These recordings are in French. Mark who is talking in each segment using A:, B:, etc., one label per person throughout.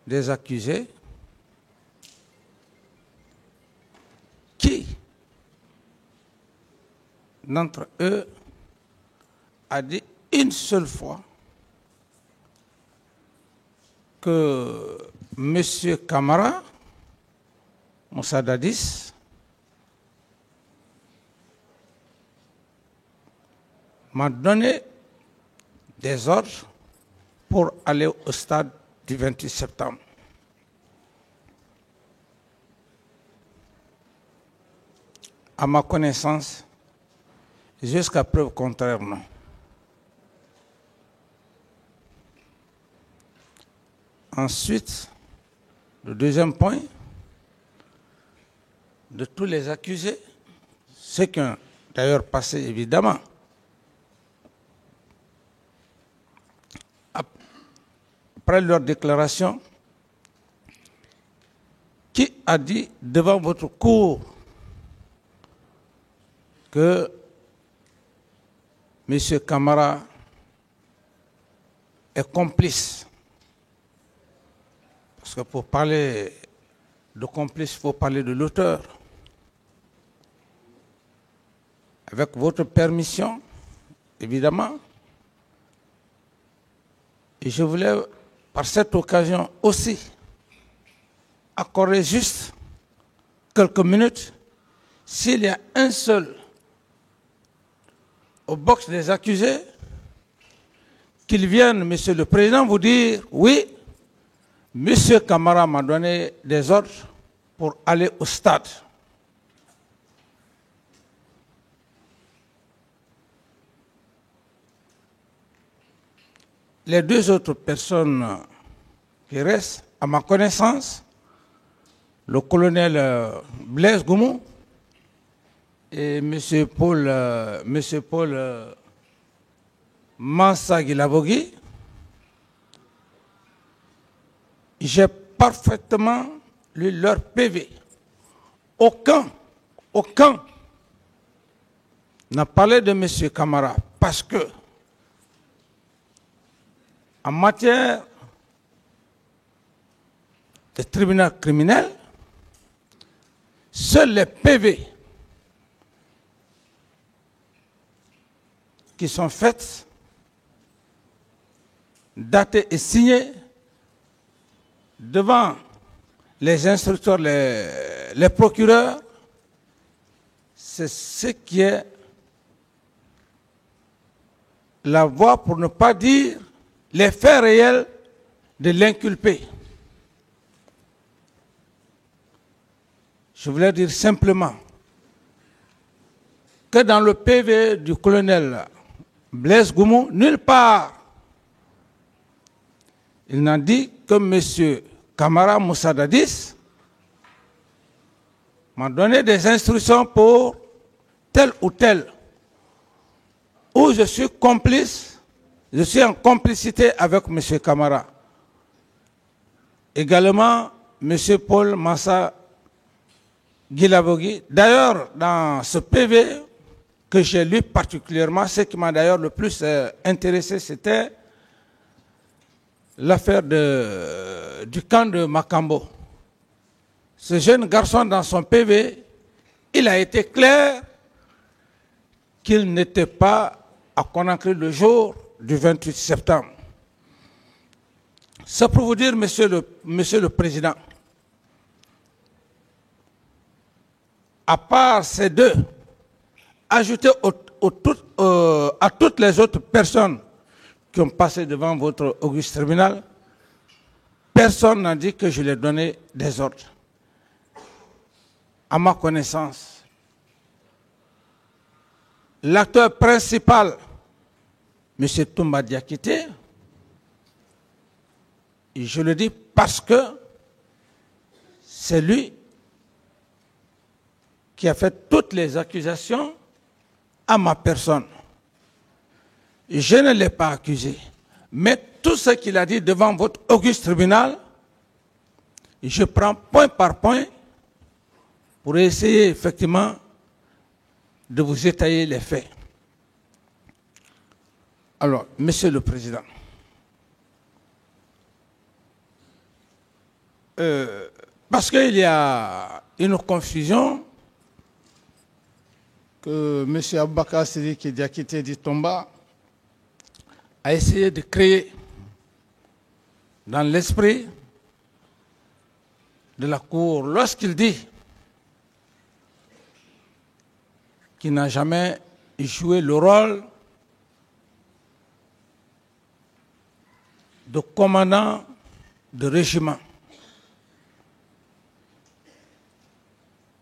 A: des accusés qui, d'entre eux, a dit une seule fois que M. Camara Moussa Dadis m'a donné des ordres pour aller au stade du 28 septembre. À ma connaissance, jusqu'à preuve contraire, non. Ensuite, le deuxième point, de tous les accusés, ceux qui ont d'ailleurs passé évidemment après leur déclaration, qui a dit devant votre cour que M. Camara est complice. Parce que pour parler de complice, il faut parler de l'auteur. Avec votre permission, évidemment, et je voulais, par cette occasion aussi, accorder juste quelques minutes, s'il y a un seul au box des accusés, qu'il vienne, Monsieur le Président, vous dire, oui, Monsieur Camara m'a donné des ordres pour aller au stade. Les deux autres personnes qui restent, à ma connaissance, le colonel Blaise Goumou et M. Paul Mansa Guilabogui, j'ai parfaitement lu leur PV. Aucun n'a parlé de M. Camara parce que en matière de tribunal criminel, seuls les PV qui sont faits, datés et signés devant les instructeurs, les procureurs, c'est ce qui est la voie, pour ne pas dire les faits réels de l'inculpé. Je voulais dire simplement que dans le PV du colonel Blaise Goumou, nulle part, il n'a dit que M. Camara Moussa Dadis m'a donné des instructions pour tel ou tel, où je suis complice, je suis en complicité avec M. Camara. Également, M. Paul Massa Guilabogui. D'ailleurs, dans ce PV que j'ai lu particulièrement, ce qui m'a d'ailleurs le plus intéressé, c'était l'affaire du camp de Makambo. Ce jeune garçon, dans son PV, il a été clair qu'il n'était pas à Conakry le jour du 28 septembre. C'est pour vous dire, Monsieur le Président, à part ces deux, ajouté à toutes les autres personnes qui ont passé devant votre auguste tribunal, personne n'a dit que je lui ai donné des ordres. À ma connaissance, l'acteur principal, M. Toumba Diakité, et je le dis parce que c'est lui qui a fait toutes les accusations à ma personne. Je ne l'ai pas accusé. Mais tout ce qu'il a dit devant votre auguste tribunal, je prends point par point pour essayer effectivement de vous étayer les faits. Alors, Monsieur le Président, parce qu'il y a une confusion que M. Aboubakar Sidiki Diakité Ditomba a essayé de créer dans l'esprit de la Cour lorsqu'il dit qu'il n'a jamais joué le rôle de commandant de régiment.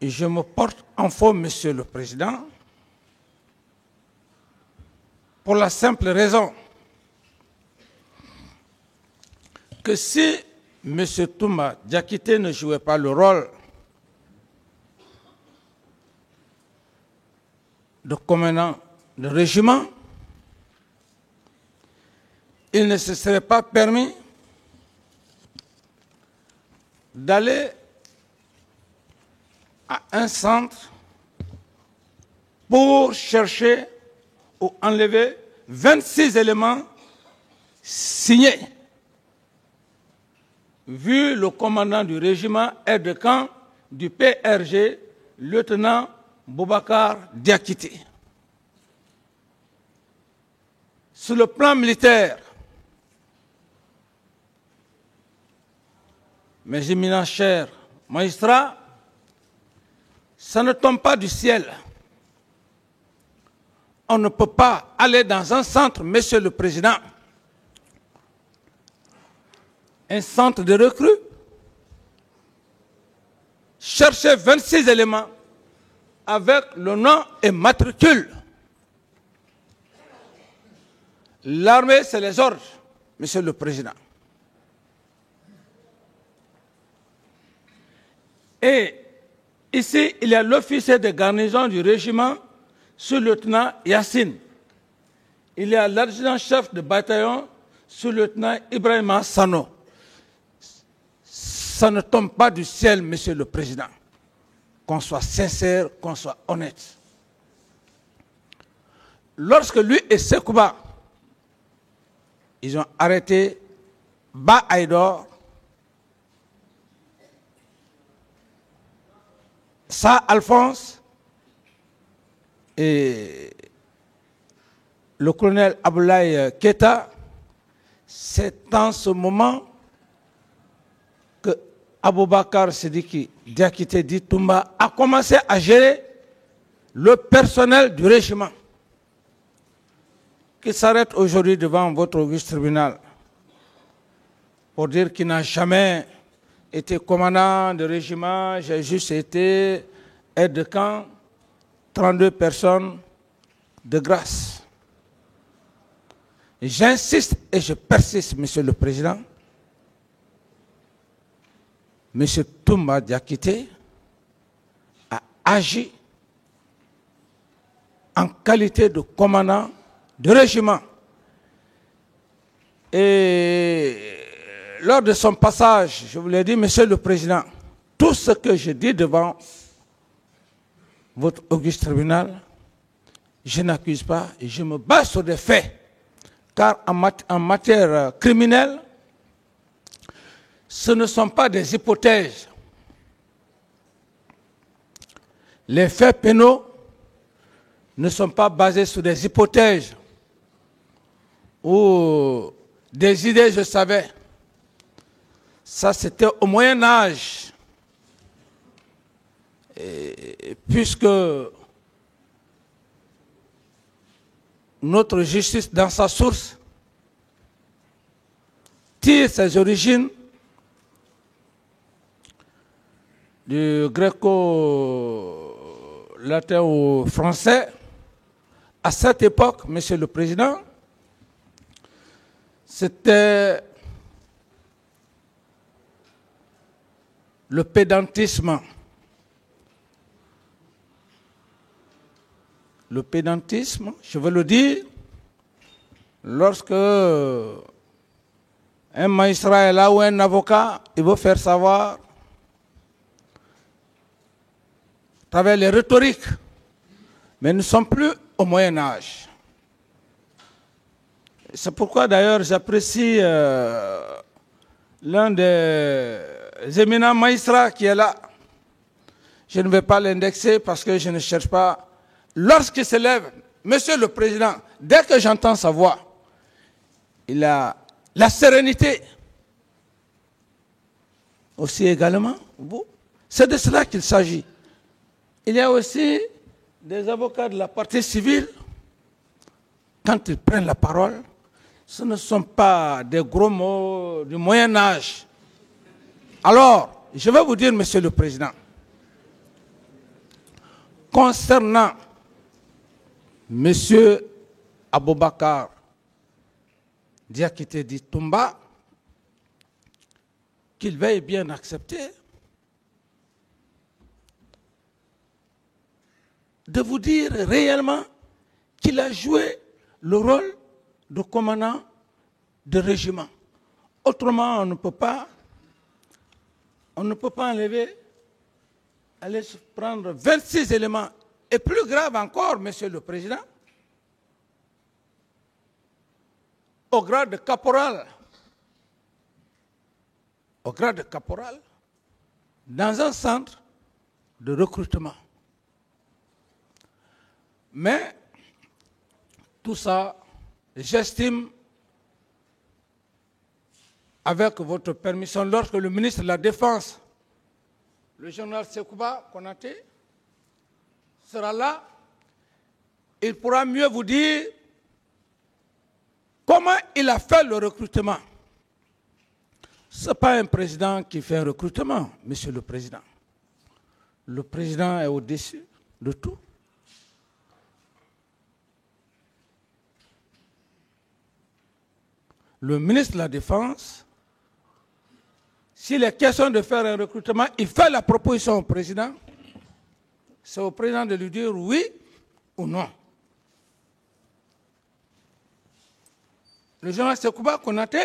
A: Et je me porte en faux, Monsieur le Président, pour la simple raison que si M. Toumba Diakité ne jouait pas le rôle de commandant de régiment, il ne se serait pas permis d'aller à un centre pour chercher ou enlever 26 éléments signés. Vu le commandant du régiment aide de camp du PRG, lieutenant Boubacar Diakité. Sur le plan militaire, mes éminents chers magistrats, ça ne tombe pas du ciel. On ne peut pas aller dans un centre, Monsieur le Président, un centre de recrues, chercher 26 éléments avec le nom et matricule. L'armée, c'est les ordres, Monsieur le Président. Et ici, il y a l'officier de garnison du régiment, sous-lieutenant Yassine. Il y a l'adjudant-chef de bataillon, sous-lieutenant Ibrahima Sano. Ça ne tombe pas du ciel, Monsieur le Président. Qu'on soit sincère, qu'on soit honnête. Lorsque lui et Sekouba, ils ont arrêté Ba Aïdor, Sa Alphonse et le colonel Aboulaye Keta, c'est en ce moment que Aboubakar Sidiki Diakité Ditomba a commencé à gérer le personnel du régiment qui s'arrête aujourd'hui devant votre auguste tribunal pour dire qu'il n'a jamais été commandant de régiment, j'ai juste été aide de camp, 32 personnes de grâce. J'insiste et je persiste, Monsieur le Président. M. Toumba Diakité a agi en qualité de commandant de régiment. Et lors de son passage, je vous l'ai dit, Monsieur le Président, tout ce que je dis devant votre auguste tribunal, je n'accuse pas et je me base sur des faits. Car en matière criminelle, ce ne sont pas des hypothèses. Les faits pénaux ne sont pas basés sur des hypothèses ou des idées, je savais. Ça, c'était au Moyen Âge. Et puisque notre justice, dans sa source, tire ses origines du gréco-latin au français, à cette époque, Monsieur le Président, c'était le pédantisme. Le pédantisme, je veux le dire, lorsque un magistrat est là ou un avocat, il veut faire savoir à travers les rhétoriques. Mais nous ne sommes plus au Moyen Âge. C'est pourquoi d'ailleurs j'apprécie l'un des éminents magistrats qui est là. Je ne vais pas l'indexer parce que je ne cherche pas. Lorsqu'il se lève, Monsieur le Président, dès que j'entends sa voix, il a la sérénité. Aussi également, c'est de cela qu'il s'agit. Il y a aussi des avocats de la partie civile, quand ils prennent la parole, ce ne sont pas des gros mots du Moyen-Âge. Alors, je vais vous dire, Monsieur le Président, concernant Monsieur Aboubakar Diakité dit Toumba, qu'il veuille bien accepter de vous dire réellement qu'il a joué le rôle de commandant de régiment. Autrement, on ne peut pas enlever, aller se prendre 26 éléments. Et plus grave encore, Monsieur le Président, au grade de caporal, dans un centre de recrutement. Mais tout ça, j'estime, avec votre permission, lorsque le ministre de la Défense, le général Sekouba Konaté, sera là, il pourra mieux vous dire comment il a fait le recrutement. Ce n'est pas un président qui fait un recrutement, Monsieur le Président. Le président est au-dessus de tout. Le ministre de la Défense, s'il est question de faire un recrutement, il fait la proposition au président. C'est au président de lui dire oui ou non. Le général Sekouba Konaté,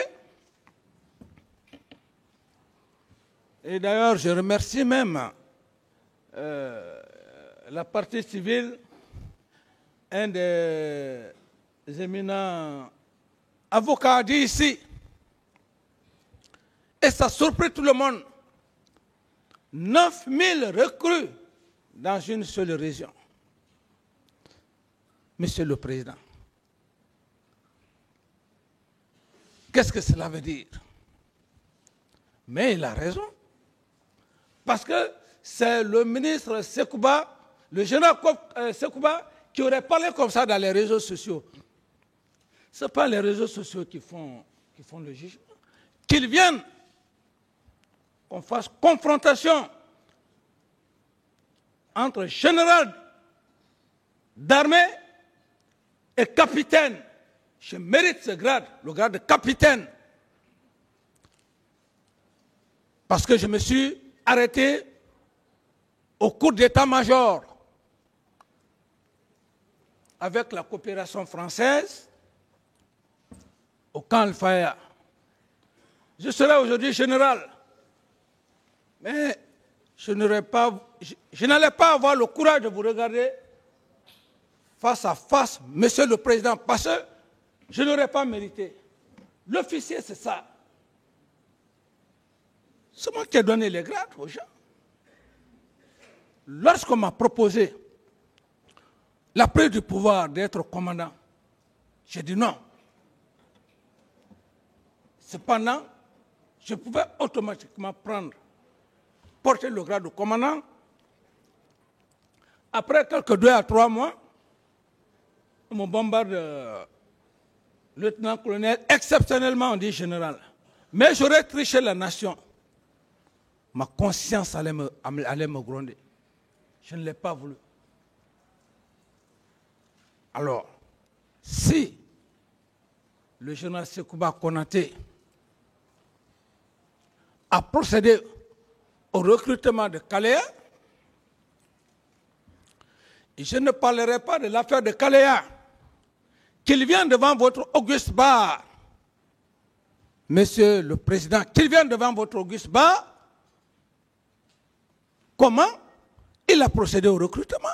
A: et d'ailleurs je remercie même la partie civile, un des éminents avocats a dit ici, et ça surprit tout le monde, 9000 recrues dans une seule région. Monsieur le Président, qu'est-ce que cela veut dire? Mais il a raison. Parce que c'est le ministre Sekouba, le général Sekouba, qui aurait parlé comme ça dans les réseaux sociaux. Ce n'est pas les réseaux sociaux qui font le jugement. Qu'ils viennent, qu'on fasse confrontation entre général d'armée et capitaine. Je mérite ce grade, le grade de capitaine. Parce que je me suis arrêté au cours d'état-major avec la coopération française au camp Al-Faya. Je serai aujourd'hui général, mais je n'allais pas avoir le courage de vous regarder face à face, Monsieur le Président, parce que je n'aurais pas mérité. L'officier, c'est ça. C'est moi qui ai donné les grades aux gens. Lorsqu'on m'a proposé la prise du pouvoir d'être commandant, j'ai dit non. Cependant, je pouvais automatiquement porter le grade de commandant. Après quelques 2 à 3 mois, on me bombarde lieutenant-colonel, exceptionnellement on dit général. Mais j'aurais triché la nation. Ma conscience allait me gronder. Je ne l'ai pas voulu. Alors, si le général Sekouba Konaté a procédé au recrutement de Kaléa, et je ne parlerai pas de l'affaire de Kaléa, qu'il vienne devant votre auguste bar, Monsieur le Président, qu'il vienne devant votre auguste bar, comment il a procédé au recrutement.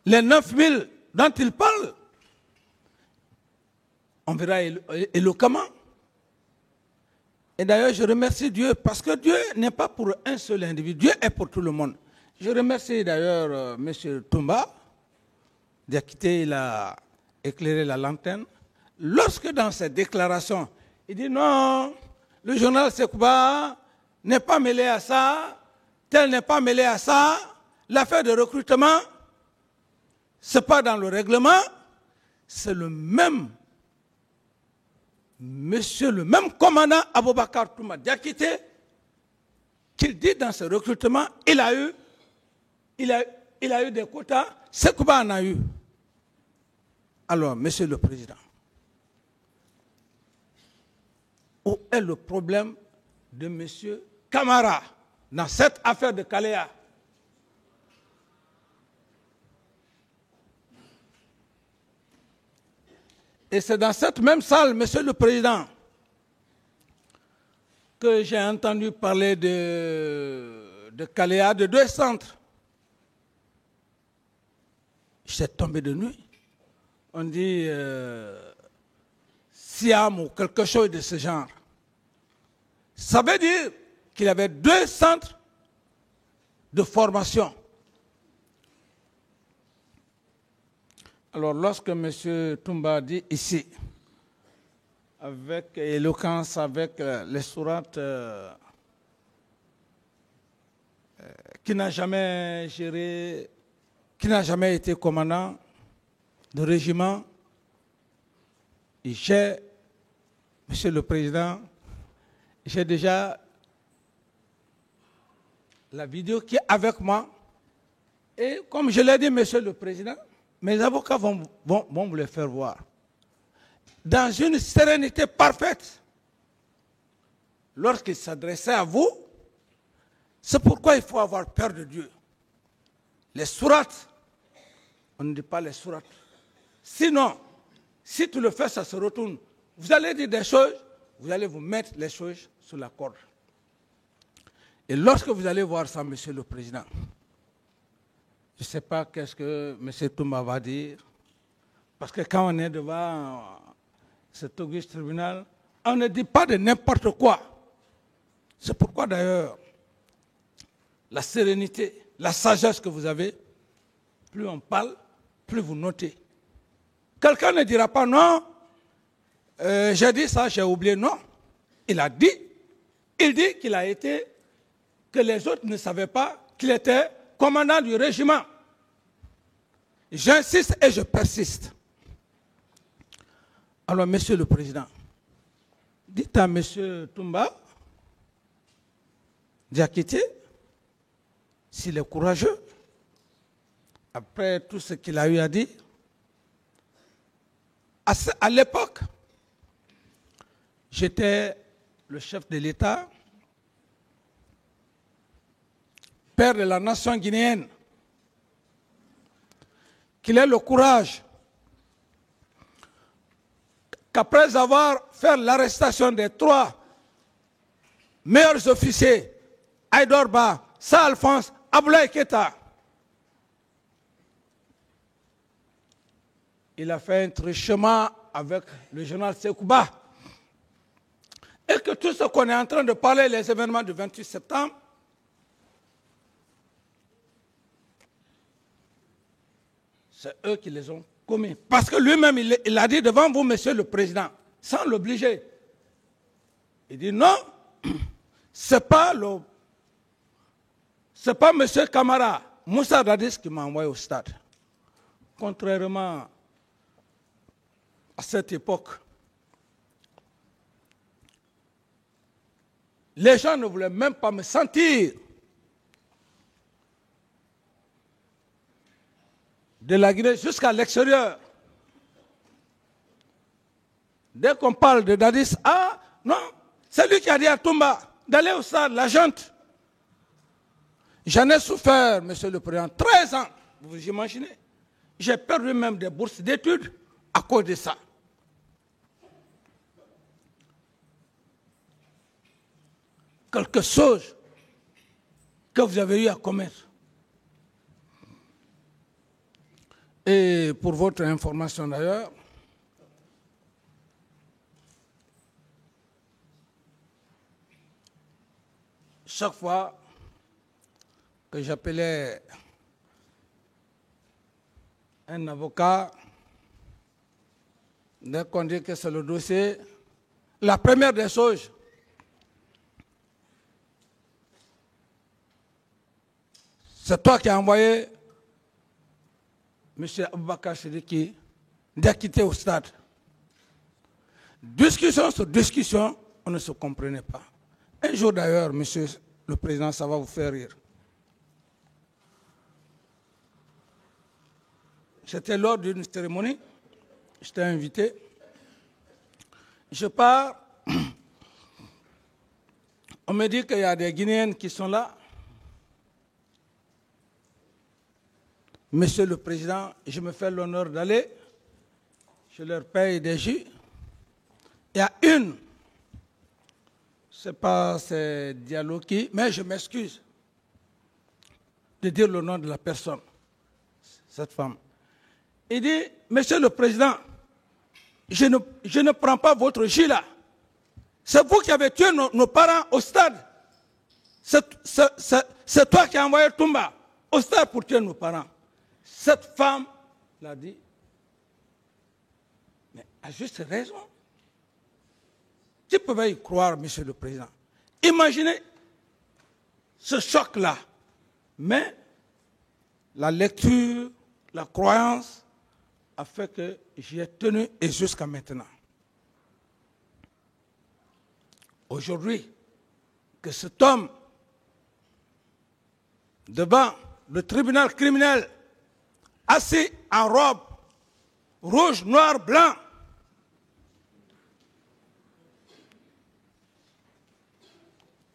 A: Les 9000 dont il parle, on verra éloquemment. Et d'ailleurs, je remercie Dieu parce que Dieu n'est pas pour un seul individu, Dieu est pour tout le monde. Je remercie d'ailleurs M. Toumba Diakité, il a éclairé la lanterne. Lorsque dans cette déclaration, il dit non, le journal Sekouba n'est pas mêlé à ça, tel n'est pas mêlé à ça, l'affaire de recrutement, ce n'est pas dans le règlement, c'est le même monsieur, le même commandant Aboubakar Touma Diakité, qu'il dit dans ce recrutement, il a eu des quotas, Sekouba en a eu. Alors, monsieur le président, où est le problème de monsieur Camara dans cette affaire de Kaléa? Et c'est dans cette même salle, monsieur le président, que j'ai entendu parler de Kaléa, de 2 centres. J'étais tombé de nuit. On dit Siam ou quelque chose de ce genre. Ça veut dire qu'il y avait 2 centres de formation. Alors lorsque M. Toumba dit ici, avec éloquence, avec les sourates, qui n'a jamais géré, qui n'a jamais été commandant de régiment, et j'ai, Monsieur le Président, j'ai déjà la vidéo qui est avec moi. Et comme je l'ai dit, Monsieur le Président, mes avocats vont vous le faire voir. Dans une sérénité parfaite, lorsqu'il s'adressait à vous, c'est pourquoi il faut avoir peur de Dieu. Les sourates, on ne dit pas les sourates. Sinon, si tu le fais, ça se retourne. Vous allez dire des choses, vous allez vous mettre les choses sur la corde. Et lorsque vous allez voir ça, Monsieur le Président, je ne sais pas qu'est-ce que M. Toumba va dire, parce que quand on est devant cet auguste tribunal, on ne dit pas de n'importe quoi. C'est pourquoi d'ailleurs, la sérénité, la sagesse que vous avez, plus on parle, plus vous notez. Quelqu'un ne dira pas non, j'ai dit ça, j'ai oublié. Non, il a dit, il dit qu'il a été, que les autres ne savaient pas qu'il était commandant du régiment. J'insiste et je persiste. Alors, Monsieur le Président, dites à Monsieur Toumba Diakité, s'il est courageux, après tout ce qu'il a eu à dire, à l'époque, j'étais le chef de l'État, père de la nation guinéenne, qu'il ait le courage qu'après avoir fait l'arrestation des 3 meilleurs officiers, Aïdor Ba, Sa Alphonse, Aboulaye Keita, il a fait un truchement avec le journal Sekouba. Et que tout ce qu'on est en train de parler, les événements du 28 septembre, c'est eux qui les ont commis. Parce que lui-même, il a dit devant vous, Monsieur le Président, sans l'obliger. Il dit non, c'est pas Monsieur Camara, Moussa Dadis qui m'a envoyé au stade. Contrairement à cette époque, les gens ne voulaient même pas me sentir de la Guinée jusqu'à l'extérieur. Dès qu'on parle de Dadis, ah non, c'est lui qui a dit à Toumba d'aller au stade, la junte. J'en ai souffert, Monsieur le Président, 13 ans, vous imaginez. J'ai perdu même des bourses d'études à cause de ça. Quelque chose que vous avez eu à commettre. Et pour votre information d'ailleurs, chaque fois que j'appelais un avocat, dès qu'on dit que c'est le dossier, la première des choses, c'est toi qui as envoyé M. Aboubakar Sidiki d'acquitter au stade. Discussion sur discussion, on ne se comprenait pas. Un jour d'ailleurs, Monsieur le Président, ça va vous faire rire. J'étais lors d'une cérémonie, j'étais invité. Je pars, on me dit qu'il y a des Guinéennes qui sont là. Monsieur le Président, je me fais l'honneur d'aller, je leur paye des jus. Il y a une, c'est Diallo qui, mais je m'excuse de dire le nom de la personne, cette femme. Il dit, Monsieur le Président, je ne prends pas votre jus là. C'est vous qui avez tué nos parents au stade. C'est toi qui as envoyé Toumba au stade pour tuer nos parents. Cette femme l'a dit, mais à juste raison. Tu pouvais y croire, Monsieur le Président. Imaginez ce choc-là. Mais la lecture, la croyance a fait que j'y ai tenu et jusqu'à maintenant. Aujourd'hui, que cet homme, devant le tribunal criminel, assis en robe, rouge, noir, blanc,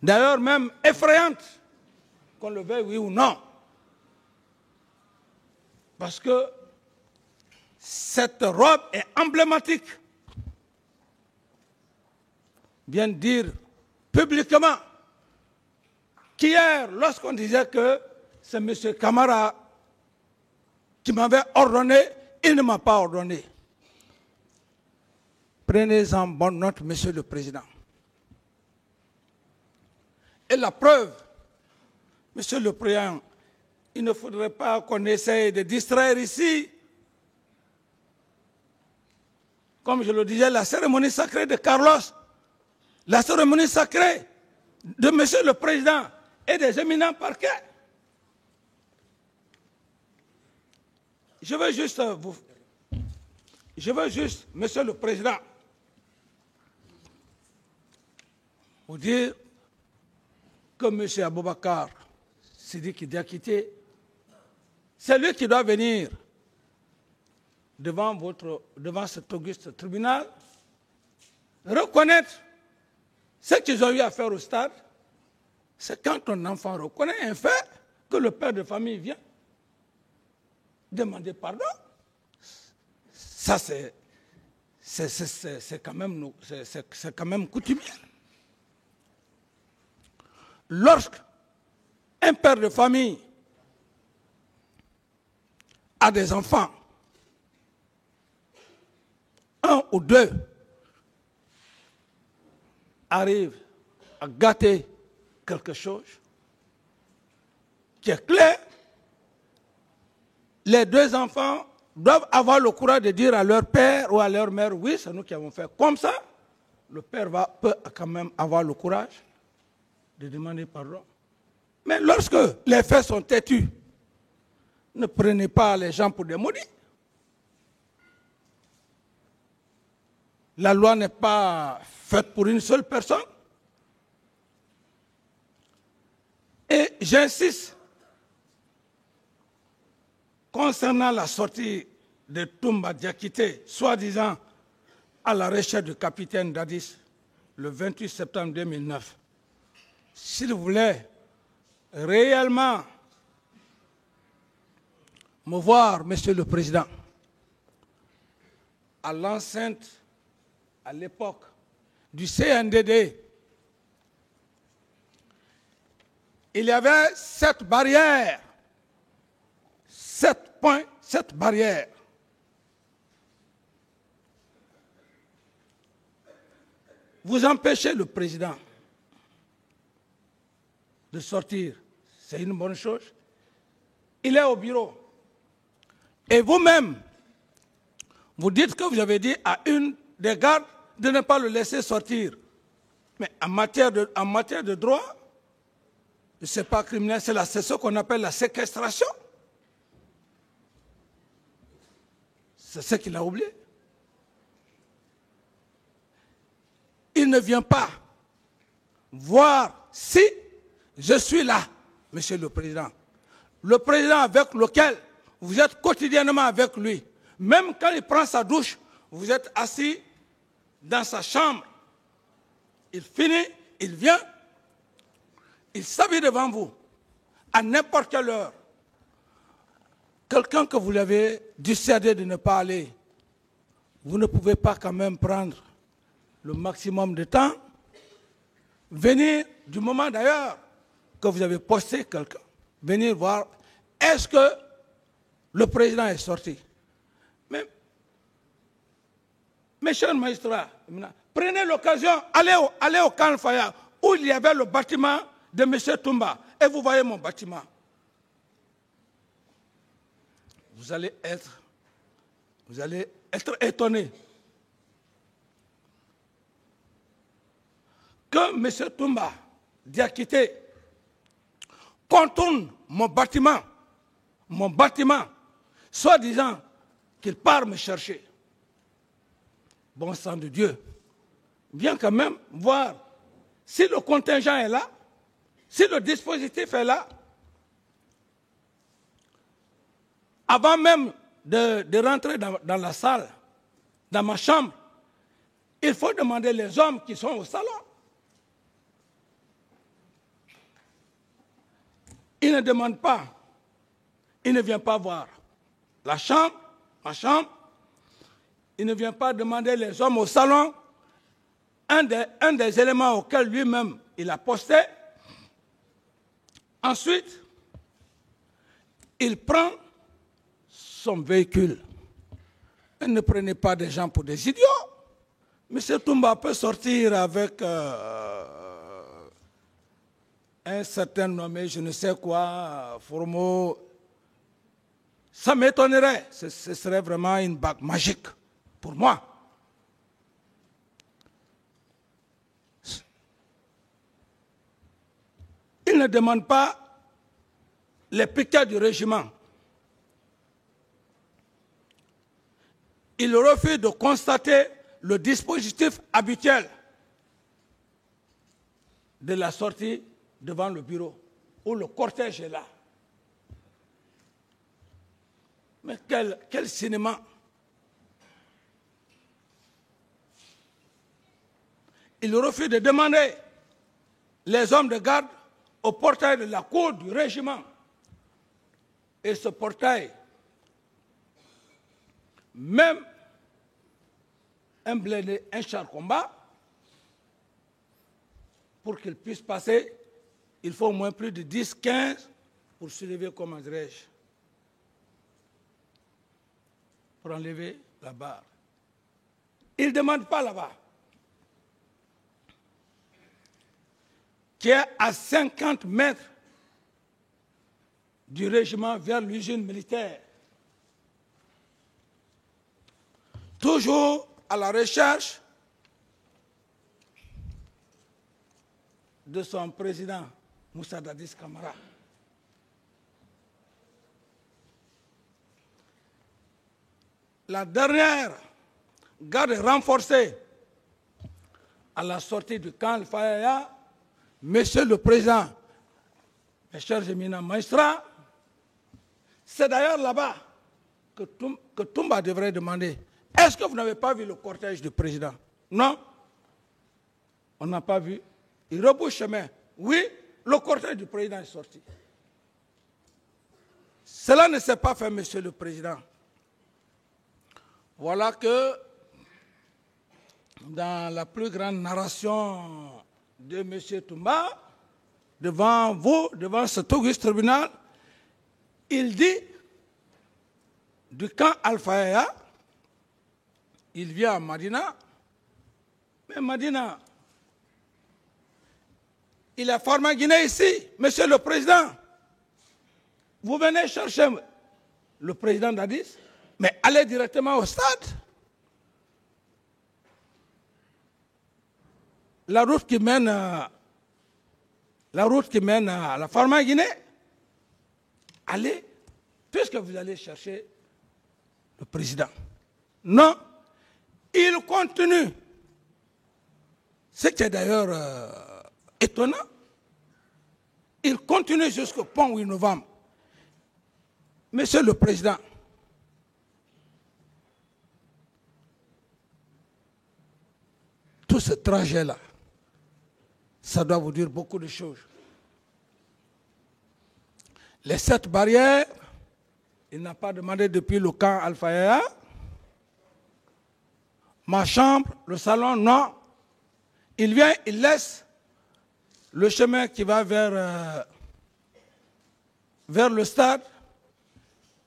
A: d'ailleurs même effrayante, qu'on le veuille oui ou non, parce que cette robe est emblématique, vient dire publiquement qu'hier, lorsqu'on disait que c'est M. Camara qui m'avait ordonné, il ne m'a pas ordonné. Prenez-en bonne note, Monsieur le Président. Et la preuve, Monsieur le Président, il ne faudrait pas qu'on essaye de distraire ici, comme je le disais, la cérémonie sacrée de Carlos, la cérémonie sacrée de Monsieur le Président et des éminents parquets. Je veux juste, Monsieur le Président, vous dire que M. Aboubakar Sidiki Diakité, c'est lui qui doit venir devant cet auguste tribunal, reconnaître ce qu'ils ont eu à faire au stade. C'est quand un enfant reconnaît un fait que le père de famille vient demander pardon. Ça, c'est quand même coutumier. Lorsqu'un père de famille a des enfants, un ou deux arrivent à gâter quelque chose qui est clair, les deux enfants doivent avoir le courage de dire à leur père ou à leur mère, oui, c'est nous qui avons fait comme ça. Le père peut quand même avoir le courage de demander pardon. Mais lorsque les faits sont têtus, ne prenez pas les gens pour des maudits. La loi n'est pas faite pour une seule personne. Et j'insiste, concernant la sortie de Toumba Diakité, soi-disant à la recherche du capitaine Dadis, le 28 septembre 2009, s'il voulait réellement me voir, Monsieur le Président, à l'enceinte, à l'époque du CNDD, il y avait cette barrière, 7 points, cette barrière. Vous empêchez le président de sortir. C'est une bonne chose. Il est au bureau. Et vous-même, vous dites que vous avez dit à une des gardes de ne pas le laisser sortir. Mais en matière de droit, ce n'est pas criminel, c'est ce qu'on appelle la séquestration. C'est ce qu'il a oublié. Il ne vient pas voir si je suis là, Monsieur le Président. Le président avec lequel vous êtes quotidiennement avec lui, même quand il prend sa douche, vous êtes assis dans sa chambre. Il finit, il vient, il s'habille devant vous, à n'importe quelle heure. Quelqu'un que vous l'avez dissuadé de ne pas aller, vous ne pouvez pas quand même prendre le maximum de temps, venir du moment d'ailleurs que vous avez posté quelqu'un, venir voir, est-ce que le président est sorti? Mais, mes chers magistrats, prenez l'occasion, allez au Camp Faya, où il y avait le bâtiment de M. Toumba, et vous voyez mon bâtiment. Vous allez être étonné que M. Toumba Diakité contourne mon bâtiment, soi-disant qu'il part me chercher. Bon sang de Dieu, viens quand même voir si le contingent est là, si le dispositif est là. Avant même de rentrer dans la salle, dans ma chambre, il faut demander les hommes qui sont au salon. Il ne demande pas, il ne vient pas voir la chambre, ma chambre, il ne vient pas demander les hommes au salon. Un des éléments auxquels lui-même il a posté. Ensuite, il prend son véhicule. Ne prenez pas des gens pour des idiots. M. Toumba peut sortir avec un certain nommé, je ne sais quoi, Formo. Ça m'étonnerait. Ce serait vraiment une bague magique pour moi. Il ne demande pas les piquets du régiment. Il refuse de constater le dispositif habituel de la sortie devant le bureau, où le cortège est là. Mais quel cinéma! Il refuse de demander les hommes de garde au portail de la cour du régiment. Et ce portail, même un blindé, un char combat, pour qu'il puisse passer, il faut au moins plus de 10, 15 pour soulever, comment dirais-je, pour enlever la barre. Il ne demande pas là-bas, qui est à 50 mètres du régiment vers l'usine militaire. Toujours à la recherche de son président, Moussa Dadis Camara. La dernière garde renforcée à la sortie du camp Al-Fayaya, Monsieur le Président, mes chers éminents magistrats, c'est d'ailleurs là-bas que Toumba devrait demander: est-ce que vous n'avez pas vu le cortège du président? Non, on n'a pas vu. Il rebouche chemin. Oui, le cortège du président est sorti. Cela ne s'est pas fait, Monsieur le Président. Voilà que, dans la plus grande narration de M. Toumba, devant vous, devant cet auguste tribunal, il dit du camp Al-Fayaya, il vient à Madina, mais Madina, il a formé Guinée ici, Monsieur le Président. Vous venez chercher le président d'Addis, mais allez directement au stade. La route qui mène à la Pharma Guinée, allez, puisque vous allez chercher le président. Non, il continue. Ce qui est d'ailleurs étonnant, il continue jusqu'au pont 8 novembre. Monsieur le Président, tout ce trajet-là, ça doit vous dire beaucoup de choses. Les 7 barrières, il n'a pas demandé depuis le camp Al-Fayaya. Ma chambre, le salon, non. Il vient, il laisse le chemin qui va vers le stade,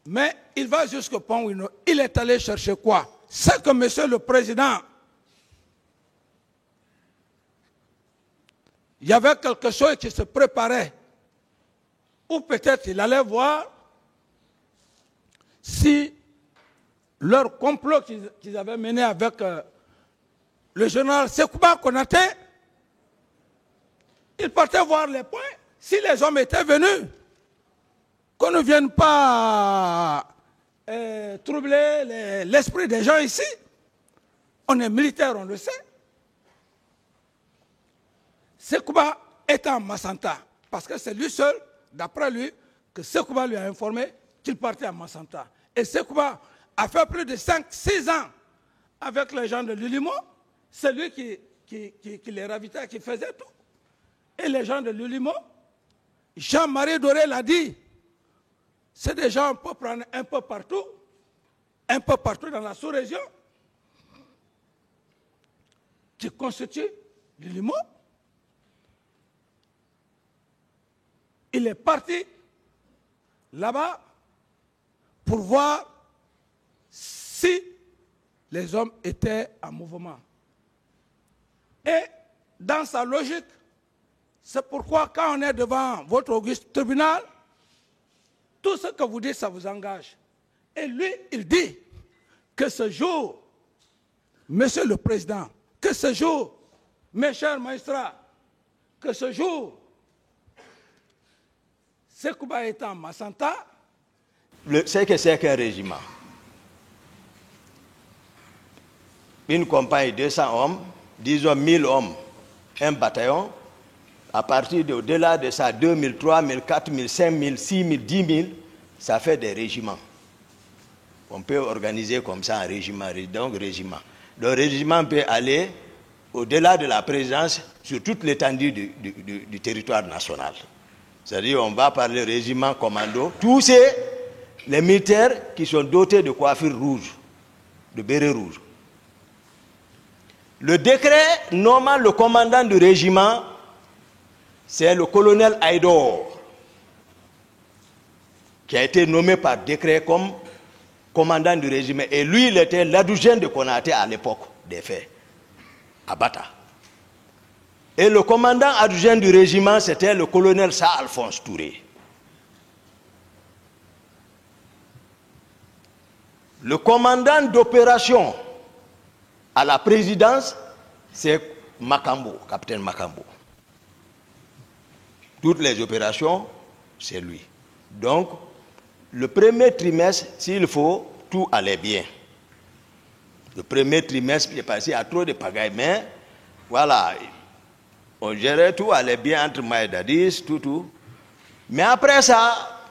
A: mais il va jusqu'au pont Wino. Il est allé chercher quoi? C'est que Monsieur le Président, il y avait quelque chose qui se préparait, ou peut-être il allait voir si leur complot qu'ils avaient mené avec le général Sekouba Konaté, ils partaient voir les points. Si les hommes étaient venus, qu'on ne vienne pas troubler l'esprit des gens ici. On est militaire, on le sait. Sekouba est en Massanta, parce que c'est lui seul, d'après lui, que Sekouba lui a informé qu'il partait à Massanta. Et Sekouba a fait plus de 5-6 ans avec les gens de l'Ulimo. C'est lui qui les ravitait, qui faisait tout. Et les gens de l'Ulimo, Jean-Marie Doré l'a dit, c'est des gens qu'on peut prendre un peu partout dans la sous-région, qui constituent l'Ulimo. Il est parti là-bas pour voir si les hommes étaient en mouvement. Et dans sa logique, c'est pourquoi quand on est devant votre auguste tribunal, tout ce que vous dites, ça vous engage. Et lui, il dit que ce jour, Monsieur le Président, que ce jour, mes chers magistrats, que ce jour, Sekouba est en Massanta.
B: C'est que c'est qu'un régiment. Une compagnie de 200 hommes, disons 1000 hommes, un bataillon. À partir de-delà de ça, 2000, 3000, 4000, 5000, 6000, 10 000, ça fait des régiments. On peut organiser comme ça un régiment. Donc, le régiment peut aller au-delà de la présence sur toute l'étendue du territoire national. C'est-à-dire, on va parler régiment, commando, tous les militaires qui sont dotés de coiffure rouge, de béret rouge. Le décret nommant le commandant du régiment, c'est le colonel Aïdor, qui a été nommé par décret comme commandant du régiment. Et lui, il était l'adjoint de Konaté à l'époque des faits, à Bata. Et le commandant adjoint du régiment, c'était le colonel Sa Alphonse Touré. Le commandant d'opération à la présidence, c'est Makambo, capitaine Makambo. Toutes les opérations, c'est lui. Donc, le premier trimestre, s'il faut, tout allait bien. Le premier trimestre, il est passé à trop de pagaille, mais voilà, on gérait tout, allait bien entre Maïdadis, tout. Mais après ça,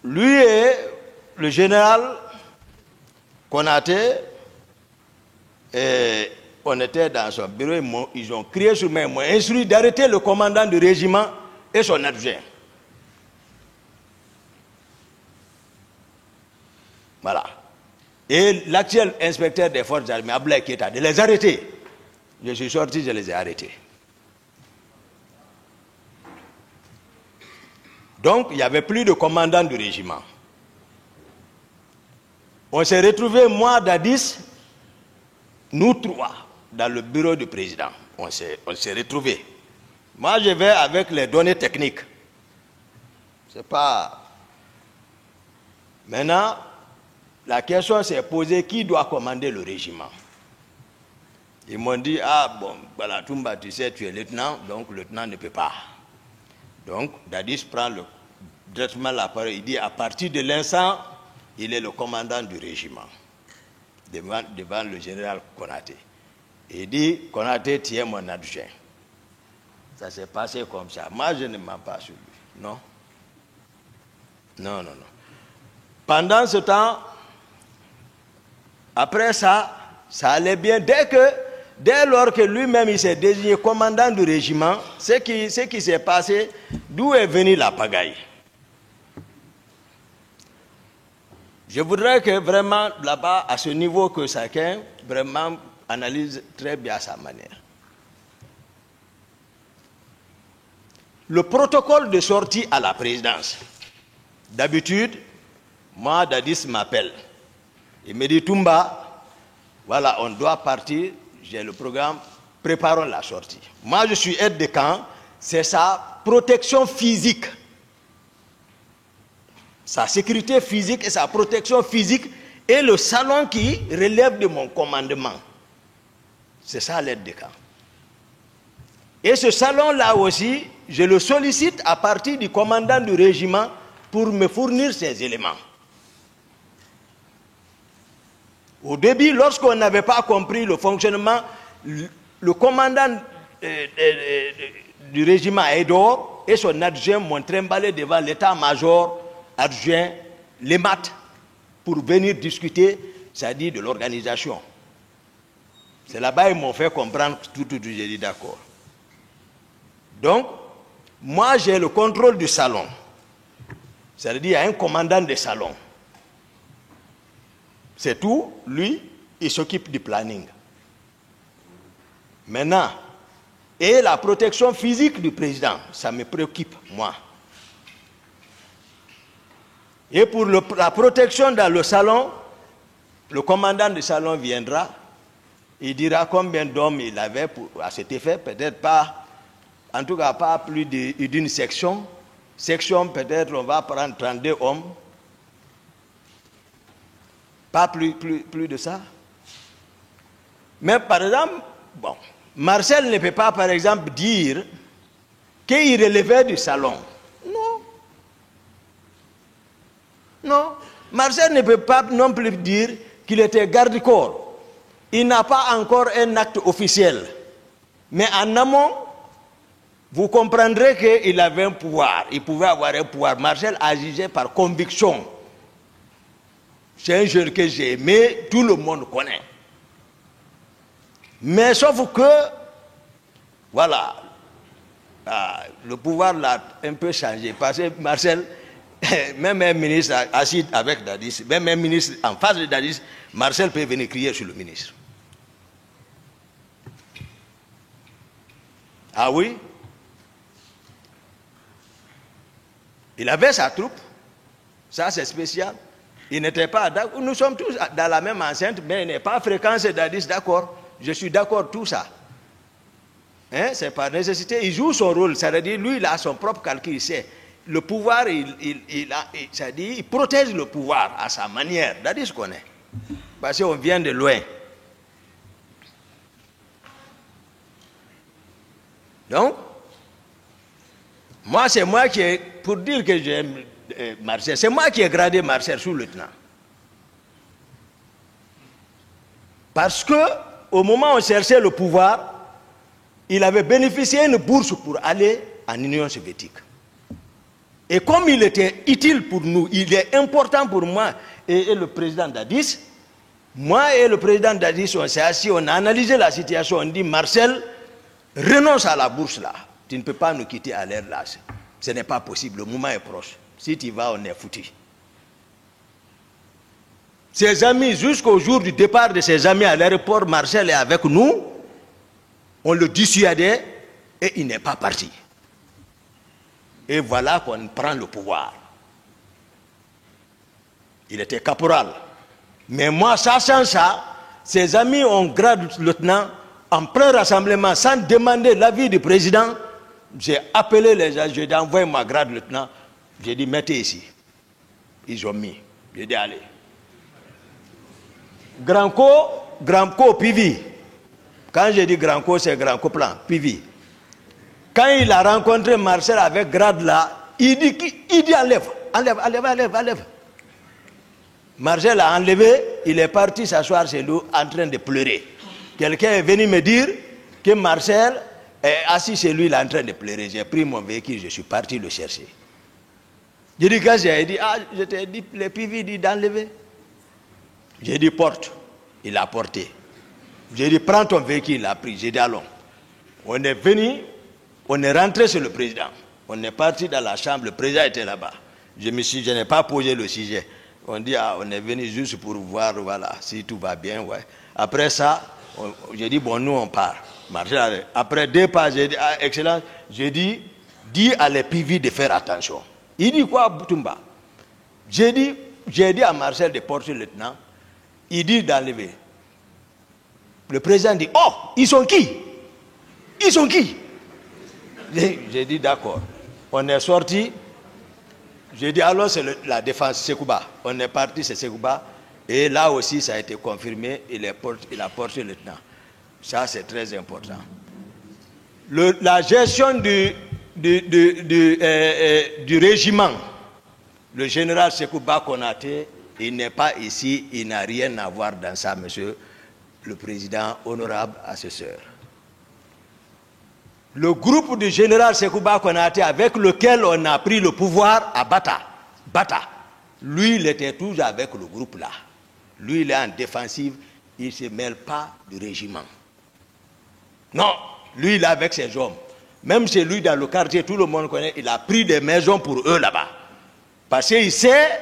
B: lui et le général Konaté, on était dans son bureau, ils ont crié sur moi, ils m'ont instruit d'arrêter le commandant du régiment et son adjoint. Voilà. Et l'actuel inspecteur des forces armées, Ablaï Keita, de les arrêter. Je suis sorti, je les ai arrêtés. Donc, il n'y avait plus de commandant du régiment. On s'est retrouvés, moi, Dadis, nous trois, dans le bureau du président. On s'est retrouvés. Moi, je vais avec les données techniques. C'est pas... Maintenant, la question s'est posée, qui doit commander le régiment? Ils m'ont dit, ah bon, voilà, Toumba, tu sais, tu es lieutenant, donc le lieutenant ne peut pas. Donc, Dadis prend directement la parole, il dit, à partir de l'instant, il est le commandant du régiment, devant le général Konaté. Il dit, Konaté, tu es mon adjoint. Ça s'est passé comme ça. Moi, je ne mens pas sur lui. Non. Non, non, non. Pendant ce temps, après ça, ça allait bien. Dès lors que lui-même il s'est désigné commandant du régiment, ce qui s'est passé, d'où est venue la pagaille? Je voudrais que vraiment, là-bas, à ce niveau, que chacun vraiment analyse très bien à sa manière. Le protocole de sortie à la présidence. D'habitude, moi, Dadis m'appelle. Il me dit, Toumba, voilà, on doit partir, j'ai le programme, préparons la sortie. Moi, je suis aide de camp, c'est sa protection physique. Sa sécurité physique et sa protection physique et le salon qui relève de mon commandement. C'est ça l'aide de camp. Et ce salon-là aussi, je le sollicite à partir du commandant du régiment pour me fournir ces éléments. Au début, lorsqu'on n'avait pas compris le fonctionnement, le commandant du régiment Aïdor et son adjoint m'ont trimballé devant l'état-major adjoint, les maths, pour venir discuter, c'est-à-dire de l'organisation. C'est là-bas qu'ils m'ont fait comprendre tout, j'ai dit d'accord. Donc, moi j'ai le contrôle du salon. C'est-à-dire il y a un commandant de salon. C'est tout, lui, il s'occupe du planning. Maintenant, et la protection physique du président, ça me préoccupe, moi. Et pour la protection dans le salon, le commandant du salon viendra, il dira combien d'hommes il avait à cet effet, peut-être pas, en tout cas pas plus d'une section. Section, peut-être on va prendre 32 hommes. Pas plus de ça. Mais par exemple, bon, Marcel ne peut pas par exemple dire qu'il relevait du salon. Non. Non. Marcel ne peut pas non plus dire qu'il était garde-corps. Il n'a pas encore un acte officiel. Mais en amont, vous comprendrez qu'il avait un pouvoir. Il pouvait avoir un pouvoir. Marcel agissait par conviction. C'est un jeune que j'ai aimé, tout le monde connaît. Mais sauf que, voilà, le pouvoir l'a un peu changé. Parce que Marcel, même un ministre assis avec Dadis, même un ministre en face de Dadis, Marcel peut venir crier sur le ministre. Ah oui? Il avait sa troupe. Ça, c'est spécial. Il n'était pas d'accord. Nous sommes tous dans la même enceinte, mais il n'est pas fréquent, c'est Dadis, d'accord. Je suis d'accord, tout ça. Hein? C'est par nécessité. Il joue son rôle. C'est-à-dire, lui, il a son propre calcul. Il sait. Le pouvoir, c'est-à-dire, il protège le pouvoir à sa manière. Dadis connaît. Parce qu'on vient de loin. Donc, moi, c'est moi qui ai, pour dire que j'aime Marcel, c'est moi qui ai gradé Marcel sous-lieutenant. Parce que, au moment où on cherchait le pouvoir, il avait bénéficié d'une bourse pour aller en Union soviétique. Et comme il était utile pour nous, il est important pour moi et le président Dadis, moi et le président Dadis, on s'est assis, on a analysé la situation, on dit Marcel, renonce à la bourse là. Tu ne peux pas nous quitter à l'air là. Ce n'est pas possible, le moment est proche. Si tu vas, on est foutu. Ses amis, jusqu'au jour du départ de ses amis à l'aéroport, Marcel est avec nous. On le dissuadait et il n'est pas parti. Et voilà qu'on prend le pouvoir. Il était caporal. Mais moi, sachant ça, ses amis ont grade lieutenant en plein rassemblement, sans demander l'avis du président, j'ai appelé les gens, j'ai dit envoyez ma grade lieutenant. J'ai dit mettez ici. Ils ont mis. J'ai dit allez. Grand Co, Pivi. Quand j'ai dit Grand Co, c'est Grand Co plan, Pivi. Quand il a rencontré Marcel avec grade là, il dit enlève. Marcel a enlevé, il est parti s'asseoir chez lui en train de pleurer. Quelqu'un est venu me dire que Marcel est assis chez lui, il est en train de pleurer. J'ai pris mon véhicule, je suis parti le chercher. J'ai dit, quand j'ai dit, je t'ai dit, le Pivi dit d'enlever. J'ai dit, porte. Il a porté. J'ai dit, prends ton véhicule, il a pris. J'ai dit, allons. On est venu, on est rentré sur le président. On est parti dans la chambre, le président était là-bas. Je n'ai pas posé le sujet. On dit, on est venu juste pour voir, voilà, si tout va bien, ouais. Après ça, j'ai dit, bon, nous, on part. Après 2 pas, j'ai dit, excellence, j'ai dit, dis à les Pivi de faire attention. Il dit quoi, Boutoumba? J'ai dit à Marcel de porter le lieutenant, il dit d'enlever. Le président dit, oh, ils sont qui? Ils sont qui? J'ai dit, d'accord. On est sorti. J'ai dit, alors c'est la défense Sekouba. On est parti, c'est Sekouba. Et là aussi, ça a été confirmé. Il a porté le lieutenant. Ça, c'est très important. La gestion du régiment, le général Sekouba Konaté, il n'est pas ici, il n'a rien à voir dans ça, monsieur le président, honorable assesseur. Le groupe du général Sekouba Konaté avec lequel on a pris le pouvoir à Bata, lui, il était toujours avec le groupe là. Lui, il est en défensive, il ne se mêle pas du régiment. Non, lui, il est avec ses hommes. Même chez lui, dans le quartier, tout le monde connaît, il a pris des maisons pour eux là-bas. Parce qu'il sait,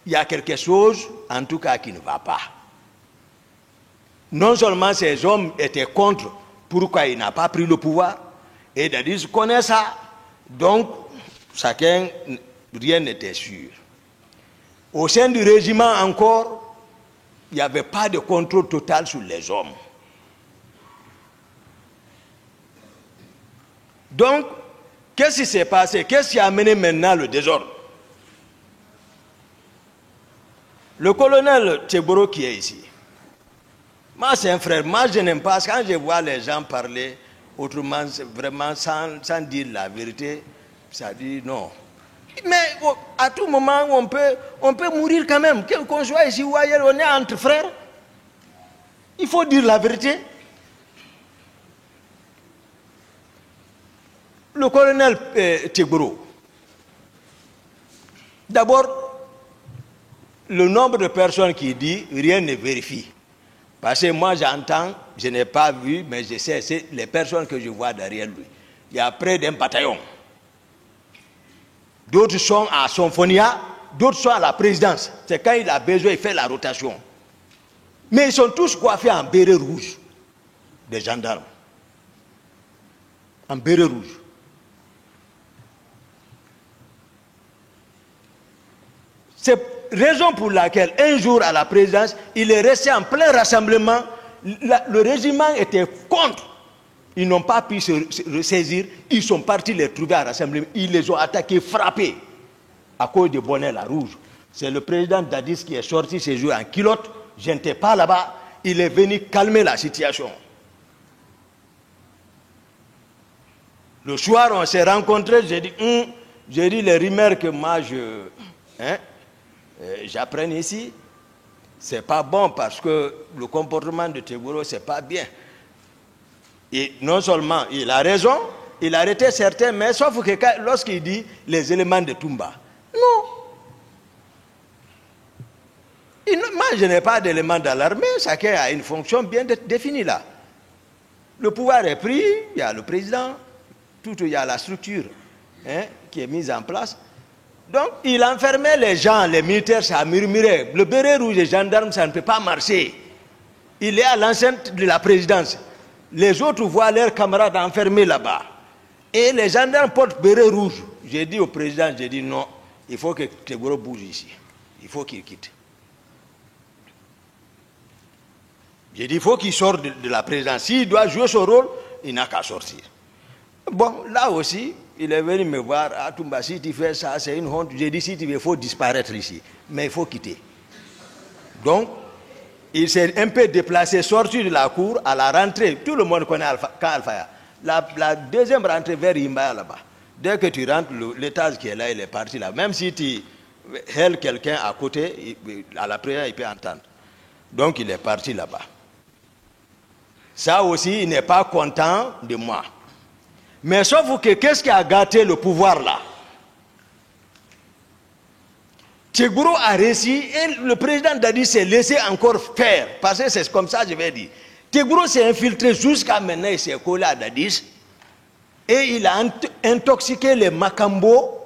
B: il y a quelque chose, en tout cas, qui ne va pas. Non seulement ces hommes étaient contre pourquoi il n'a pas pris le pouvoir, et ils connaissent ça, donc chacun, rien n'était sûr. Au sein du régiment encore, il n'y avait pas de contrôle total sur les hommes. Donc, qu'est-ce qui s'est passé? Qu'est-ce qui a amené maintenant le désordre? Le colonel Tcheboro qui est ici, moi c'est un frère, moi je n'aime pas, quand je vois les gens parler autrement, vraiment sans dire la vérité, ça dit non. Mais à tout moment, on peut mourir quand même, qu'on soit ici ou ailleurs, on est entre frères. Il faut dire la vérité. Le colonel Tcheboro, d'abord, le nombre de personnes qui disent rien ne vérifie. Parce que moi j'entends, je n'ai pas vu, mais je sais, c'est les personnes que je vois derrière lui. Il y a près d'un bataillon. D'autres sont à Symphonia, d'autres sont à la présidence. C'est quand il a besoin, il fait la rotation. Mais ils sont tous coiffés en béret rouge, des gendarmes. En béret rouge. C'est raison pour laquelle, un jour à la présidence, il est resté en plein rassemblement. Le régiment était contre. Ils n'ont pas pu se ressaisir. Ils sont partis les trouver à rassemblement. Ils les ont attaqués, frappés, à cause du bonnet la rouge. C'est le président Dadis qui est sorti ce jour en culotte. Je n'étais pas là-bas. Il est venu calmer la situation. Le soir, on s'est rencontrés. J'ai dit les rumeurs que moi, j'apprends ici, c'est pas bon parce que le comportement de Tcheboro, c'est pas bien. Et non seulement il a raison, il a arrêté certains, mais sauf que lorsqu'il dit les éléments de Toumba, non. Moi, je n'ai pas d'éléments dans l'armée, chacun a une fonction bien définie là. Le pouvoir est pris, il y a le président, il y a la structure qui est mise en place. Donc, il enfermait les gens, les militaires, ça murmurait. Le béret rouge et les gendarmes, ça ne peut pas marcher. Il est à l'enceinte de la présidence. Les autres voient leurs camarades enfermés là-bas. Et les gendarmes portent béret rouge. J'ai dit au président, j'ai dit non, il faut que Tcheboro bouge ici. Il faut qu'il quitte. J'ai dit, il faut qu'il sorte de la présidence. S'il doit jouer son rôle, il n'a qu'à sortir. Bon, là aussi, il est venu me voir, ah Toumba, si tu fais ça, c'est une honte. J'ai dit, si tu veux, il faut disparaître ici, mais il faut quitter. Donc, il s'est un peu déplacé, sorti de la cour, à la rentrée. Tout le monde connaît Alphaya. La deuxième rentrée vers Imbaya là-bas. Dès que tu rentres, l'étage qui est là, il est parti là. Même si tu hèles quelqu'un à côté, à la prière, il peut entendre. Donc, il est parti là-bas. Ça aussi, il n'est pas content de moi. Mais sauf que, qu'est-ce qui a gâté le pouvoir là? Tchegboro a réussi et le président Dadi s'est laissé encore faire. Parce que c'est comme ça, je vais dire. Tchegboro s'est infiltré jusqu'à maintenant, il s'est collé à Dadis. Et il a intoxiqué les Makambo.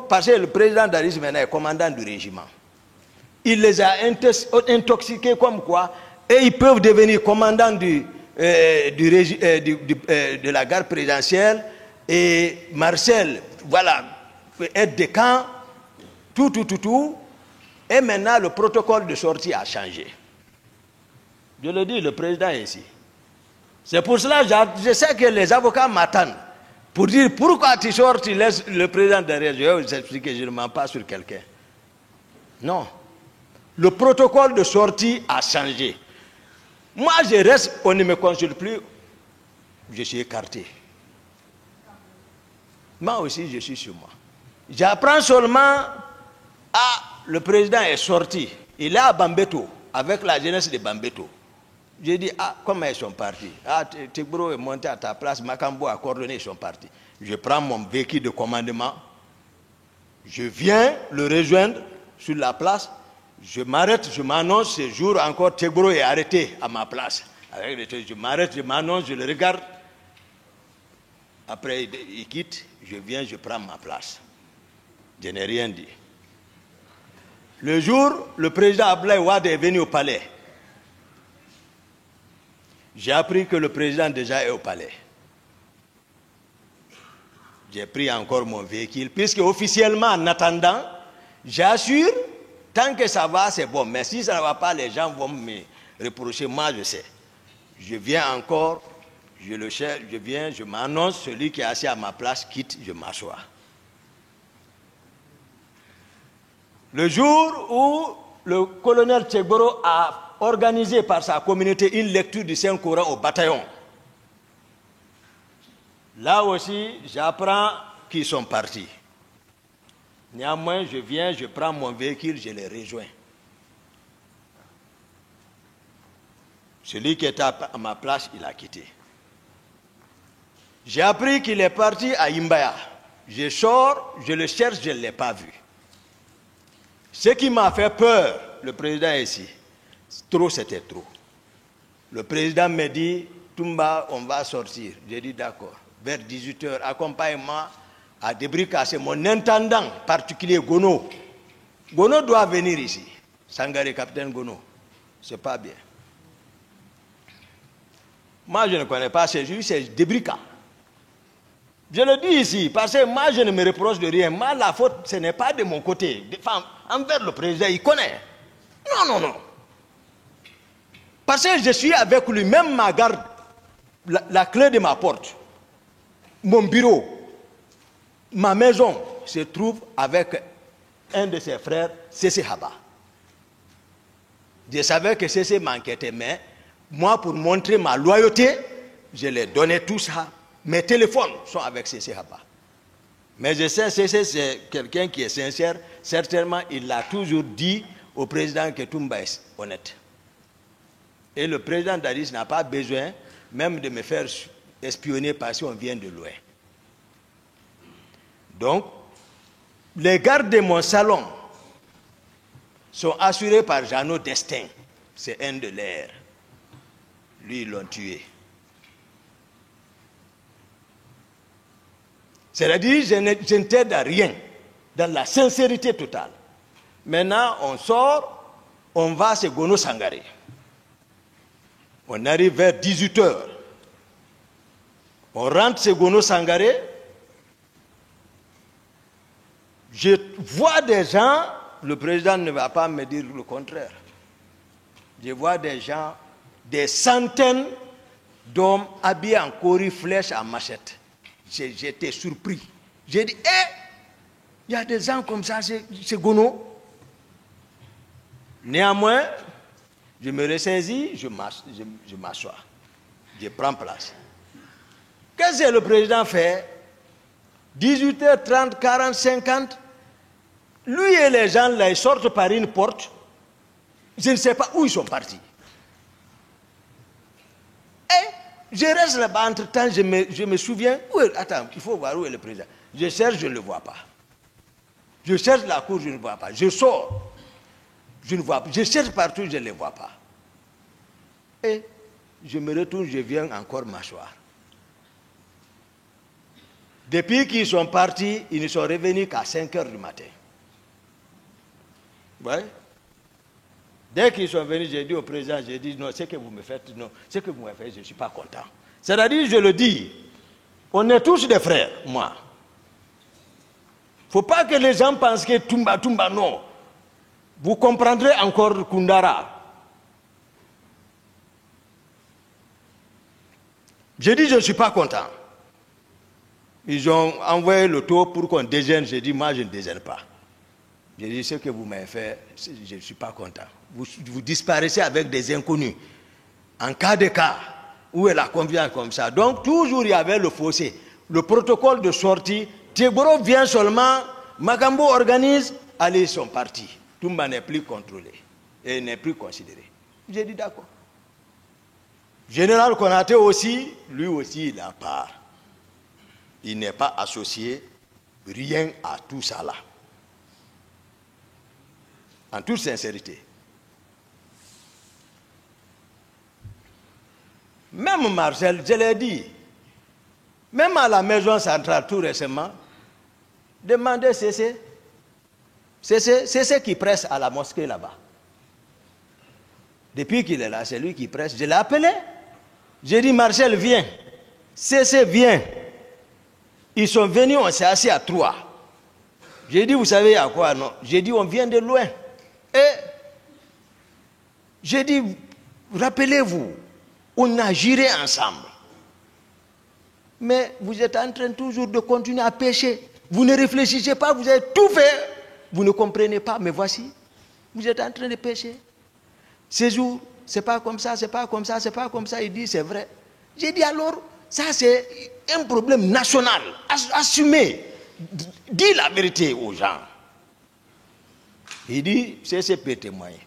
B: Parce que le président Dadis maintenant est commandant du régiment. Il les a intoxiqués comme quoi. Et ils peuvent devenir commandants de la garde présidentielle. Et Marcel, voilà, aide de camp. Tout. Et maintenant, le protocole de sortie a changé. Je le dis, le président est ici. C'est pour cela que je sais que les avocats m'attendent. Pour dire pourquoi tu sors, tu laisses le président derrière. Je vais vous expliquer, je ne mens pas sur quelqu'un. Non. Le protocole de sortie a changé. Moi, je reste, on ne me consulte plus. Je suis écarté. Moi aussi, je suis sur moi. J'apprends seulement... Ah, le président est sorti. Il est à Bambeto, avec la jeunesse de Bambeto. J'ai dit, ah, comment ils sont partis? Ah, Tchegboro est monté à ta place, Makambo a coordonné, ils sont partis. Je prends mon véhicule de commandement, je viens le rejoindre sur la place, je m'arrête, je m'annonce, ce jour encore, Tchegboro est arrêté à ma place. Je m'arrête, je m'annonce, je le regarde. Après, il quitte, je viens, je prends ma place. Je n'ai rien dit. Le jour, le président Abdoulaye Wade est venu au palais. J'ai appris que le président déjà est au palais. J'ai pris encore mon véhicule, puisque officiellement, en attendant, j'assure, tant que ça va, c'est bon. Mais si ça ne va pas, les gens vont me reprocher. Moi, je sais. Je viens encore, je viens, je m'annonce, celui qui est assis à ma place quitte, je m'assois. Le jour où le colonel Tchegboro a organisé par sa communauté une lecture du Saint-Coran au bataillon, là aussi, j'apprends qu'ils sont partis. Néanmoins, je viens, je prends mon véhicule, je les rejoins. Celui qui était à ma place, il a quitté. J'ai appris qu'il est parti à Imbaya. Je sors, je le cherche, je ne l'ai pas vu. Ce qui m'a fait peur, le président est ici. Trop, c'était trop. Le président me dit, Toumba, on va sortir. J'ai dit d'accord. Vers 18h, accompagne-moi à Debrika. C'est mon intendant particulier, Gono. Gono doit venir ici. Sangaré, capitaine Gono. C'est pas bien. Moi, je ne connais pas ces juges, c'est Debrika. Je le dis ici, parce que moi, je ne me reproche de rien. Moi, la faute, ce n'est pas de mon côté. Envers le président, il connaît. Non. Parce que je suis avec lui, même ma garde, la clé de ma porte, mon bureau, ma maison se trouve avec un de ses frères, Cécé Haba. Je savais que Cécé m'enquêtait, mais moi, pour montrer ma loyauté, je lui ai donné tout ça. Mes téléphones sont avec Cécé Haba. Mais je sais, Cécé, c'est quelqu'un qui est sincère. Certainement, il l'a toujours dit au président que Toumba est honnête. Et le président Dadis n'a pas besoin même de me faire espionner parce qu'on vient de loin. Donc, les gardes de mon salon sont assurés par Jeannot Destin. C'est un de leurs. Lui, ils l'ont tué. C'est-à-dire, je ne t'aide à rien, dans la sincérité totale. Maintenant, on sort, on va à Gono Sangaré. On arrive vers 18h. On rentre à Gono Sangaré. Je vois des gens, le président ne va pas me dire le contraire. Je vois des gens, des centaines d'hommes habillés en cori, flèches, en machette. j'étais surpris. J'ai dit, il y a des gens comme ça, c'est gono. Néanmoins, je me ressaisis, je m'assois. Je prends place. Qu'est-ce que le président fait? 18h30, 40, 50. Lui et les gens là, ils sortent par une porte. Je ne sais pas où ils sont partis. Et je reste là-bas, entre-temps, je me souviens. Attends, il faut voir où est le président. Je cherche, je ne le vois pas. Je cherche la cour, je ne le vois pas. Je sors, je ne vois pas. Je cherche partout, je ne le vois pas. Et je me retourne, je viens encore m'asseoir. Depuis qu'ils sont partis, ils ne sont revenus qu'à 5 h du matin. Ouais. Dès qu'ils sont venus, j'ai dit au président, j'ai dit, non, ce que vous me faites, non, ce que vous me faites, je ne suis pas content. C'est-à-dire, je le dis, on est tous des frères, moi. Il ne faut pas que les gens pensent que Toumba, non. Vous comprendrez encore Koundara. J'ai dit, je ne suis pas content. Ils ont envoyé le taux pour qu'on déjeune. J'ai dit, moi, je ne déjeune pas. J'ai dit, ce que vous m'avez fait, je ne suis pas content. Vous disparaissez avec des inconnus. En cas de cas, où est la confiance comme ça? Donc, toujours, il y avait le fossé. Le protocole de sortie, Tchegboro vient seulement, Magambo organise, allez, ils sont partis. Toumba n'est plus contrôlé et n'est plus considéré. J'ai dit, d'accord. Général Konaté aussi, lui aussi, il a part. Il n'est pas associé rien à tout ça là. En toute sincérité. Même Marcel, je l'ai dit, même à la maison centrale tout récemment, demandez CC. C'est qui presse à la mosquée là-bas. Depuis qu'il est là, c'est lui qui presse. Je l'ai appelé. J'ai dit, Marcel, viens. CC, viens. Ils sont venus, on s'est assis à 3. J'ai dit, vous savez à quoi? Non. J'ai dit, on vient de loin. Et j'ai dit, rappelez-vous, on a géré ensemble. Mais vous êtes en train toujours de continuer à pécher. Vous ne réfléchissez pas, vous avez tout fait. Vous ne comprenez pas, mais voici, vous êtes en train de pécher. Ces jours, c'est pas comme ça, c'est pas comme ça, c'est pas comme ça. Il dit, c'est vrai. J'ai dit alors, ça c'est un problème national. Assumez. Dis la vérité aux gens. Il dit, c'est peut témoigner.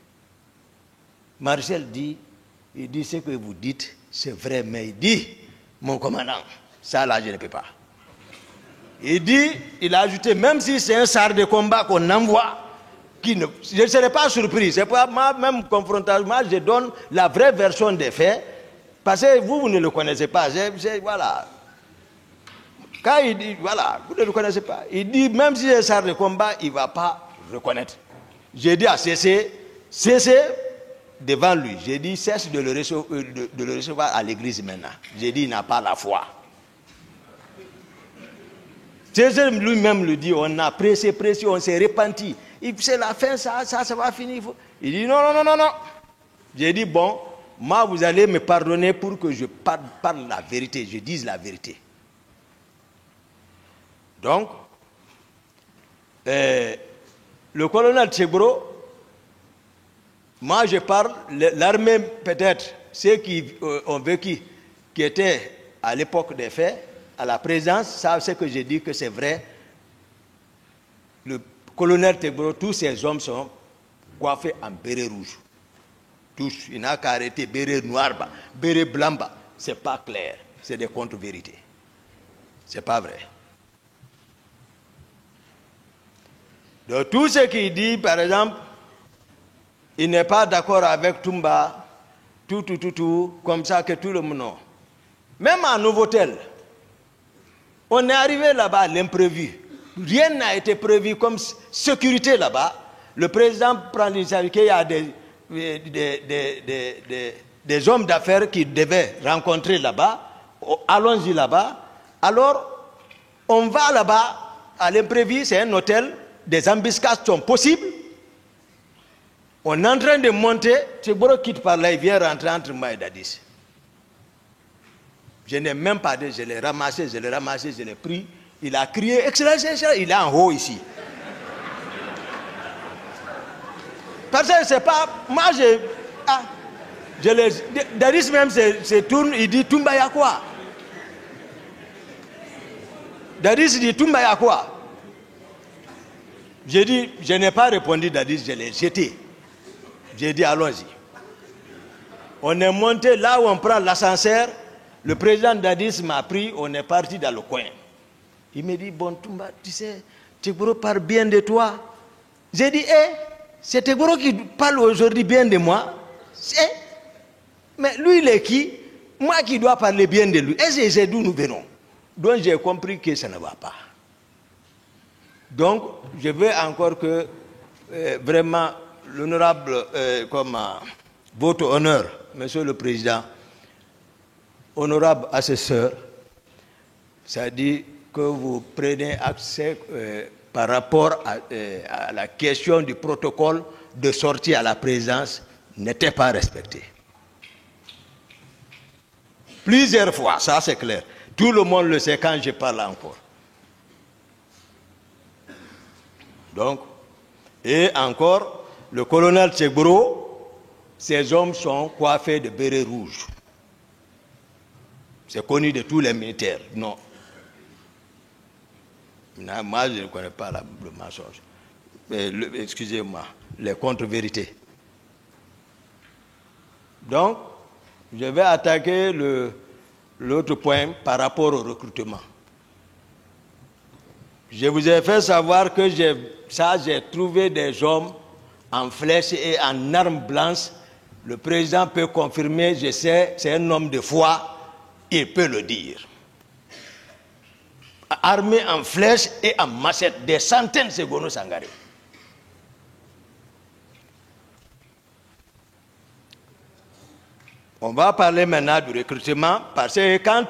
B: Marcel dit, il dit, ce que vous dites, c'est vrai, mais il dit, mon commandant, ça là, je ne peux pas. Il dit, il a ajouté, même si c'est un char de combat qu'on envoie, je ne serai pas surpris. C'est pas ma même confrontation. Moi, je donne la vraie version des faits, parce que vous ne le connaissez pas. Voilà. Quand il dit, voilà, vous ne le connaissez pas. Il dit, même si c'est un char de combat, il ne va pas reconnaître. J'ai dit à Cessé devant lui, j'ai dit, cesse de le recevoir à l'église maintenant. J'ai dit, il n'a pas la foi. César lui-même le dit, on a pressé, on s'est repenti. C'est la fin, ça va finir. Il dit non. J'ai dit, bon, moi vous allez me pardonner pour que je parle la vérité, je dise la vérité. Donc, le colonel Tchegboro, moi je parle, l'armée peut-être, ceux qui ont vécu, qui étaient à l'époque des faits, à la présence, savent ce que j'ai dit que c'est vrai. Le colonel Tchegboro, tous ces hommes sont coiffés en béret rouge. Tous, il n'a qu'à arrêter béret noir, béret blanc, c'est pas clair. C'est des contre-vérités. C'est pas vrai. Donc tout ce qu'il dit, par exemple, il n'est pas d'accord avec Toumba, tout, comme ça que tout le monde. Non. Même à Novotel, on est arrivé là-bas à l'imprévu. Rien n'a été prévu comme sécurité là-bas. Le président prend l'initiative qu'il y a des hommes d'affaires qui devaient rencontrer là-bas. Allons-y là-bas. Alors, on va là-bas à l'imprévu, c'est un hôtel. Des embuscades sont possibles. On est en train de monter. Tchegboro quitte par là, il vient rentrer entre moi et Dadis. Je n'ai même pas dit, je l'ai ramassé, je l'ai pris. Il a crié, Excellence, il est en haut ici. Parce que c'est pas, moi Dadis même se tourne, il dit Toumba ya quoi? Dadis dit Toumba ya quoi? J'ai dit, je n'ai pas répondu Dadis, je l'ai jeté. J'ai dit allons-y. On est monté là où on prend l'ascenseur. Le président Dadis m'a pris, on est parti dans le coin. Il me dit, bon Toumba, tu sais, Tegboro parle bien de toi. J'ai dit, c'est Tegboro qui parle aujourd'hui bien de moi. Mais lui, il est qui? Moi qui dois parler bien de lui. Et c'est d'où nous venons. Donc j'ai compris que ça ne va pas. Donc, je veux encore que vraiment l'honorable, votre honneur, Monsieur le Président, honorable assesseur, ça dit que vous prenez accès par rapport à la question du protocole de sortie à la présidence n'était pas respecté. Plusieurs fois, ça c'est clair. Tout le monde le sait quand je parle encore. Donc, et encore, le colonel Tegboro, ces hommes sont coiffés de bérets rouges. C'est connu de tous les militaires. Non. Moi, je ne connais pas le mensonge. Excusez-moi, les contre-vérités. Donc, je vais attaquer l'autre point par rapport au recrutement. Je vous ai fait savoir que j'ai trouvé des hommes en flèche et en armes blanches. Le président peut confirmer, je sais, c'est un homme de foi, il peut le dire. Armés en flèche et en machette, des centaines de Gono Sangaré. On va parler maintenant du recrutement parce que quand